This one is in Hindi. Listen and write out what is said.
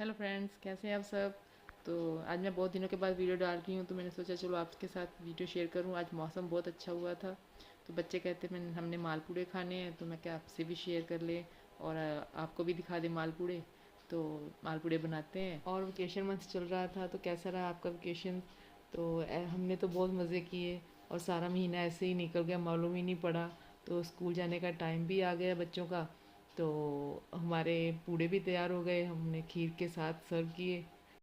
हेलो फ्रेंड्स, कैसे हैं आप सब। तो आज मैं बहुत दिनों के बाद वीडियो डाल रही हूँ, तो मैंने सोचा चलो आपके साथ वीडियो शेयर करूँ। आज मौसम बहुत अच्छा हुआ था, तो बच्चे कहते मैं हमने मालपूड़े खाने हैं, तो मैं क्या आपसे भी शेयर कर ले और आपको भी दिखा दे मालपूड़े। तो मालपूड़े बनाते हैं। और वेकेशन मंथ चल रहा था, तो कैसा रहा आपका वेकेशन। तो हमने तो बहुत मज़े किए और सारा महीना ऐसे ही निकल गया, मालूम ही नहीं पड़ा। तो स्कूल जाने का टाइम भी आ गया बच्चों का। तो हमारे पूड़े भी तैयार हो गए, हमने खीर के साथ सर्व किए।